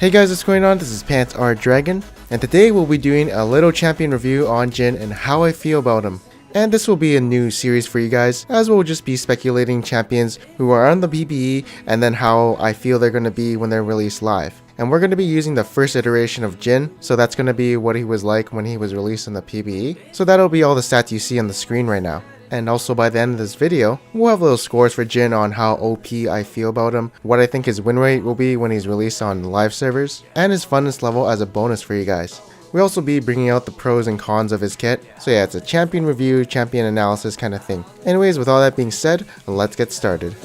Hey guys, what's going on? This is Pants Art Dragon, and today we'll be doing a little champion review on Jhin and how I feel about him. And this will be a new series for you guys, as we'll just be speculating champions who are on the PBE and then how I feel they're going to be when they're released live. And we're going to be using the first iteration of Jhin, so that's going to be what he was like when he was released in the PBE. So that'll be all the stats you see on the screen right now. And also by the end of this video, we'll have little scores for Jhin on how OP I feel about him, what I think his win rate will be when he's released on live servers, and his funness level as a bonus for you guys. We'll also be bringing out the pros and cons of his kit, so yeah, it's a champion review, champion analysis kind of thing. Anyways, with all that being said, let's get started.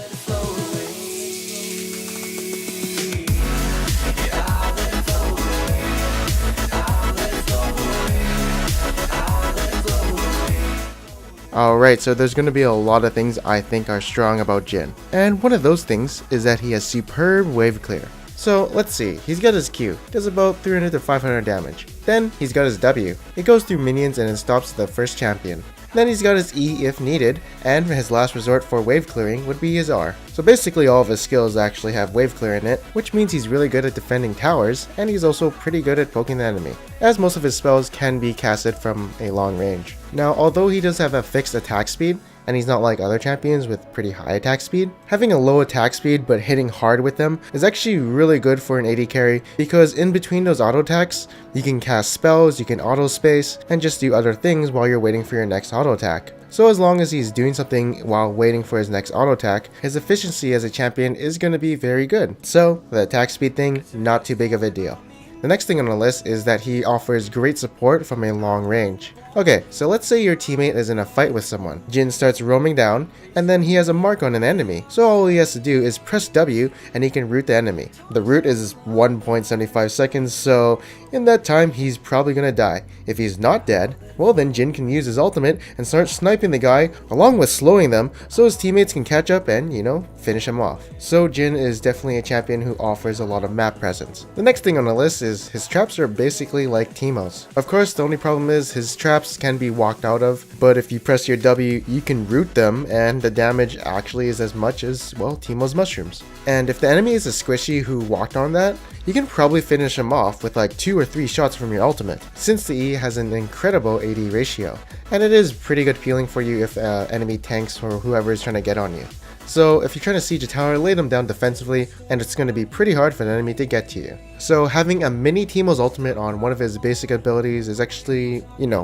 Alright, so there's going to be a lot of things I think are strong about Jhin. And one of those things is that he has superb wave clear. So let's see, he's got his Q, does about 300 to 500 damage. Then he's got his W, it goes through minions and it stops the first champion. Then he's got his E if needed, and his last resort for wave clearing would be his R. So basically all of his skills actually have wave clear in it, which means he's really good at defending towers, and he's also pretty good at poking the enemy, as most of his spells can be casted from a long range. Now, although he does have a fixed attack speed, and he's not like other champions with pretty high attack speed, having a low attack speed but hitting hard with them is actually really good for an AD carry, because in between those auto attacks, you can cast spells, you can auto space, and just do other things while you're waiting for your next auto attack. So as long as he's doing something while waiting for his next auto attack, his efficiency as a champion is going to be very good. So the attack speed thing, not too big of a deal. The next thing on the list is that he offers great support from a long range. Okay, so let's say your teammate is in a fight with someone. Jhin starts roaming down, and then he has a mark on an enemy. So all he has to do is press W, and he can root the enemy. The root is 1.75 seconds, so in that time, he's probably gonna die. If he's not dead, well then Jhin can use his ultimate and start sniping the guy, along with slowing them, so his teammates can catch up and, finish him off. So Jhin is definitely a champion who offers a lot of map presence. The next thing on the list is his traps are basically like Teemo's. Of course, the only problem is his traps can be walked out of, but if you press your W, you can root them, and the damage actually is as much as, well, Teemo's mushrooms. And if the enemy is a squishy who walked on that, you can probably finish him off with like 2 or 3 shots from your ultimate, since the E has an incredible AD ratio. And it is pretty good feeling for you if enemy tanks or whoever is trying to get on you. So if you're trying to siege a tower, lay them down defensively, and it's going to be pretty hard for an enemy to get to you. So having a mini Teemo's ultimate on one of his basic abilities is actually,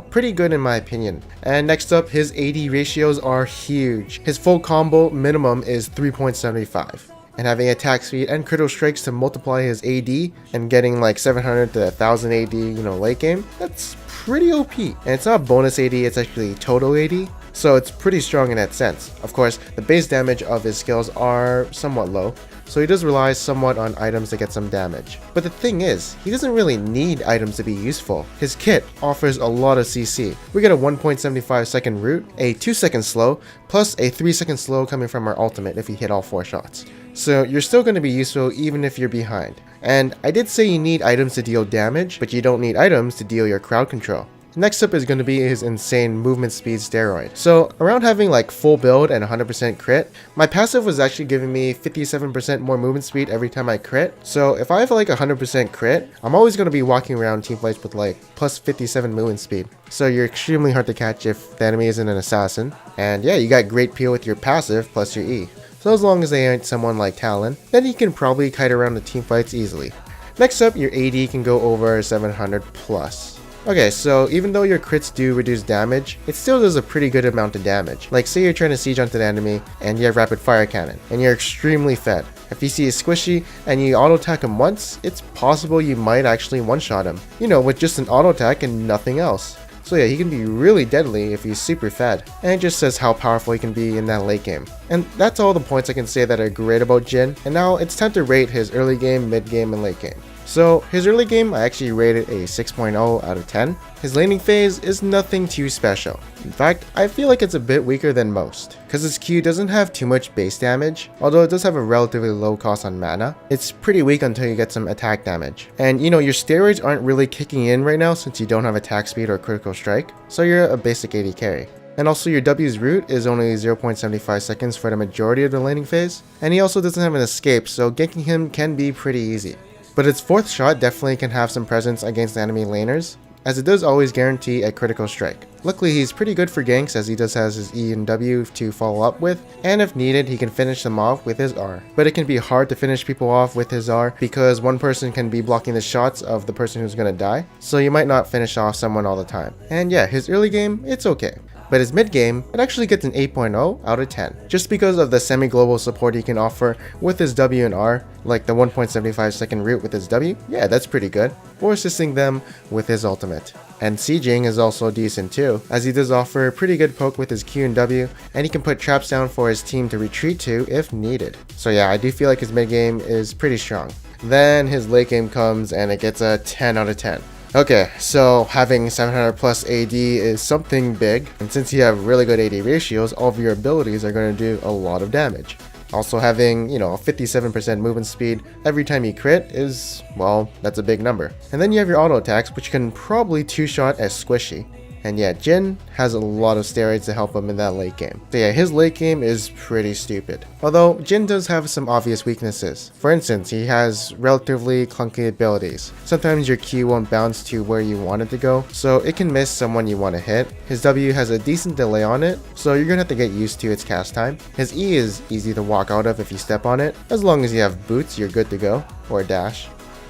pretty good in my opinion. And next up, his AD ratios are huge. His full combo minimum is 3.75. And having attack speed and critical strikes to multiply his AD and getting like 700 to 1000 AD, late game, that's pretty OP. And it's not bonus AD, it's actually total AD. So it's pretty strong in that sense. Of course, the base damage of his skills are somewhat low, so he does rely somewhat on items to get some damage. But the thing is, he doesn't really need items to be useful. His kit offers a lot of CC. We get a 1.75 second root, a 2 second slow, plus a 3 second slow coming from our ultimate if you hit all 4 shots. So you're still going to be useful even if you're behind. And I did say you need items to deal damage, but you don't need items to deal your crowd control. Next up is going to be his insane movement speed steroid. So around having like full build and 100% crit, my passive was actually giving me 57% more movement speed every time I crit. So if I have like 100% crit, I'm always going to be walking around teamfights with like plus 57 movement speed. So you're extremely hard to catch if the enemy isn't an assassin. And yeah, you got great peel with your passive plus your E. So as long as they aren't someone like Talon, then you can probably kite around the teamfights easily. Next up, your AD can go over 700 plus. Okay, so even though your crits do reduce damage, it still does a pretty good amount of damage. Like say you're trying to siege onto the enemy and you have rapid fire cannon and you're extremely fed. If you see a squishy and you auto attack him once, it's possible you might actually one-shot him, with just an auto attack and nothing else. So yeah, he can be really deadly if he's super fed, and it just says how powerful he can be in that late game. And that's all the points I can say that are great about Jhin, and now it's time to rate his early game, mid game, and late game. So his early game I actually rated a 6.0 out of 10. His laning phase is nothing too special. In fact, I feel like it's a bit weaker than most, because his Q doesn't have too much base damage, although it does have a relatively low cost on mana. It's pretty weak until you get some attack damage. And your steroids aren't really kicking in right now since you don't have attack speed or critical strike, so you're a basic AD carry. And also your W's root is only 0.75 seconds for the majority of the laning phase, and he also doesn't have an escape, so ganking him can be pretty easy. but its 4th shot definitely can have some presence against enemy laners, as it does always guarantee a critical strike. Luckily, he's pretty good for ganks as he does has his E and W to follow up with, and if needed, he can finish them off with his R. But it can be hard to finish people off with his R because one person can be blocking the shots of the person who's gonna die, so you might not finish off someone all the time. And yeah, his early game, it's okay. But his mid game, it actually gets an 8.0 out of 10, just because of the semi-global support he can offer with his W and R, like the 1.75 second root with his W, yeah, that's pretty good, or assisting them with his ultimate. And sieging is also decent too, as he does offer pretty good poke with his Q and W, and he can put traps down for his team to retreat to if needed. So yeah, I do feel like his mid game is pretty strong. Then his late game comes and it gets a 10 out of 10. Okay, so having 700 plus AD is something big, and since you have really good AD ratios, all of your abilities are going to do a lot of damage. Also having, a 57% movement speed every time you crit is, well, that's a big number. And then you have your auto attacks, which can probably 2-shot as squishy. And yeah, Jhin has a lot of steroids to help him in that late game. So yeah, his late game is pretty stupid. Although, Jhin does have some obvious weaknesses. For instance, he has relatively clunky abilities. Sometimes your Q won't bounce to where you want it to go, so it can miss someone you want to hit. His W has a decent delay on it, so you're gonna have to get used to its cast time. His E is easy to walk out of if you step on it. As long as you have boots, you're good to go, or a dash.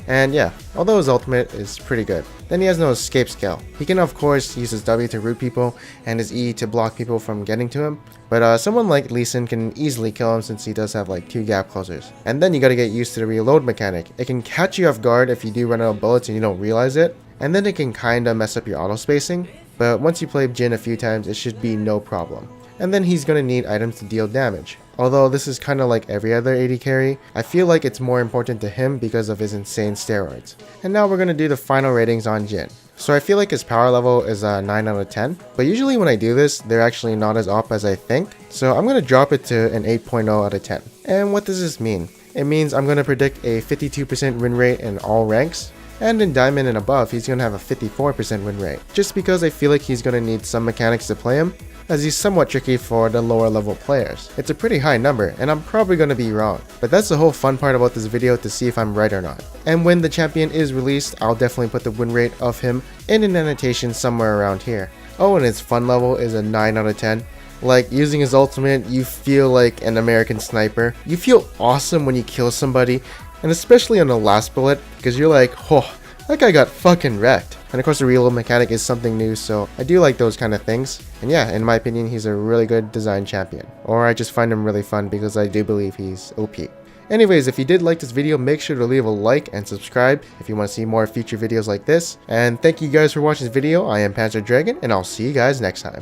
And yeah, although his ultimate is pretty good. Then he has no escape skill. He can of course use his W to root people and his E to block people from getting to him, but someone like Lee Sin can easily kill him since he does have like 2 gap closers. And then you gotta get used to the reload mechanic. It can catch you off guard if you do run out of bullets and you don't realize it, and then it can kinda mess up your auto spacing, but once you play Jhin a few times it should be no problem. And then he's gonna need items to deal damage. Although this is kinda like every other AD carry, I feel like it's more important to him because of his insane steroids. And now we're gonna do the final ratings on Jhin. So I feel like his power level is a 9 out of 10, but usually when I do this, they're actually not as OP as I think, so I'm gonna drop it to an 8.0 out of 10. And what does this mean? It means I'm gonna predict a 52% win rate in all ranks, and in Diamond and above, he's gonna have a 54% win rate, just because I feel like he's gonna need some mechanics to play him, as he's somewhat tricky for the lower level players. It's a pretty high number, and I'm probably gonna be wrong, but that's the whole fun part about this video, to see if I'm right or not. And when the champion is released, I'll definitely put the win rate of him in an annotation somewhere around here. Oh, and his fun level is a 9 out of 10. Like, using his ultimate, you feel like an American sniper. You feel awesome when you kill somebody, and especially on the last bullet, because you're like, oh, that guy got fucking wrecked. And of course the reload mechanic is something new, so I do like those kind of things. And yeah, in my opinion, he's a really good design champion. Or I just find him really fun because I do believe he's OP. Anyways, if you did like this video, make sure to leave a like and subscribe if you want to see more future videos like this. And thank you guys for watching this video. I am Panzer Dragon, and I'll see you guys next time.